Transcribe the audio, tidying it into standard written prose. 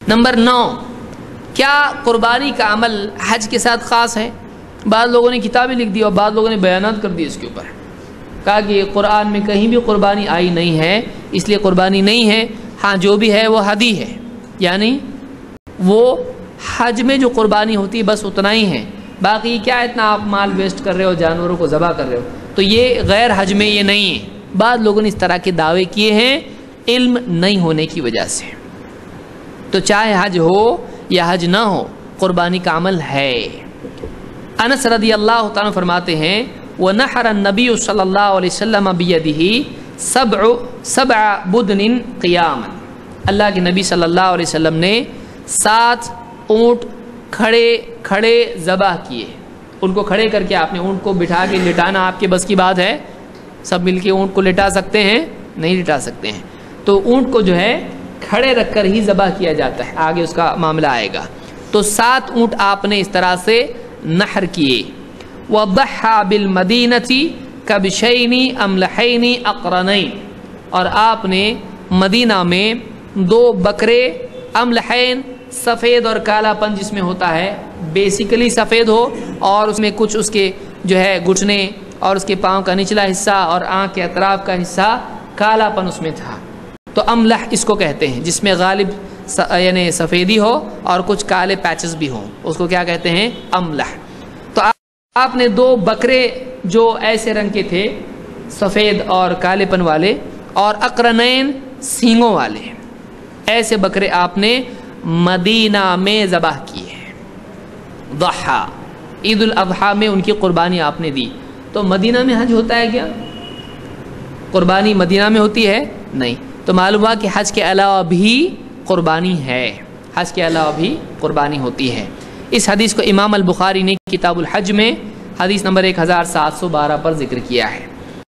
Number 9، کیا قربانی کا عمل حج کے ساتھ خاص ہے؟ بعض لوگوں نے کتابیں لکھ دی اور بعض لوگوں نے بیانات کر دی اس کے اوپر، کہا کہ قرآن میں کہیں بھی قربانی آئی نہیں ہے اس لیے قربانی نہیں ہے، ہاں جو بھی ہے وہ ہدی ہے، یعنی وہ حج میں جو قربانی ہوتی ہے بس اتنا ہی ہے، باقی کیا اتنا آپ مال ویسٹ کر رہے ہو، جانوروں کو ذبح کر رہے ہو، تو یہ غیر حج میں یہ نہیں ہے۔ بعض لوگوں نے اس طرح کے دعوے کیے ہیں علم نہیں ہونے کی وجہ سے، تو چاہے حج ہو یا حج نہ ہو قربانی کا عمل ہے۔ انس رضی اللہ تعالیٰ فرماتے ہیں وَنَحَرَ النَّبِيُّ صلی اللہ علیہ وسلم بِيَدِهِ سبع بدن قیاما، اللہ کے نبی صلی اللہ علیہ وسلم نے 7 اونٹ کھڑے ذبح کیے، ان کو کھڑے کر کے آپ نے اونٹ کو بٹھا کے لٹانا آپ کے بس کی بات ہے؟ سب مل کے اونٹ کو لٹا سکتے ہیں؟ نہیں لٹا سکتے ہیں، تو اونٹ کو جو ہے کھڑے رکھ کر ہی ذبح کیا جاتا ہے، آگے اس کا معاملہ آئے گا۔ تو 7 اونٹ آپ نے اس طرح سے نحر کیے۔ وَضَحَّى بِالْمَدِينَةِ كَبْشَيْنِ أَمْلَحَيْنِ أَقْرَنَيْنِ، اور آپ نے مدینہ میں 2 بکرے املحین، سفید اور کالا پن جس میں ہوتا ہے، بیسیکلی سفید ہو اور اس میں کچھ اس کے جو ہے گھٹنے اور اس کے پاؤں کا نچلا حصہ اور آنکھ کے اطراف کا حصہ کالا پن اس میں تھا، تو املح اس کو کہتے ہیں، جس میں غالب یعنی سفیدی ہو اور کچھ کالے پیچز بھی ہوں، اس کو کیا کہتے ہیں؟ املح۔ تو آپ نے 2 بکرے جو ایسے رنگ کے تھے، سفید اور کالے پن والے، اور اقرنین سینگوں والے، ایسے بکرے آپ نے مدینہ میں ذبح کیے۔ ضحا، عید الاضحیٰ میں ان کی قربانی آپ نے دی۔ تو مدینہ میں حج ہوتا ہے کیا؟ قربانی مدینہ میں ہوتی ہے؟ نہیں، تو معلوم ہوا کہ حج کے علاوہ بھی قربانی ہے، حج کے علاوہ بھی قربانی ہوتی ہے۔ اس حدیث کو امام البخاری نے کتاب الحج میں حدیث نمبر 1712 پر ذکر کیا ہے۔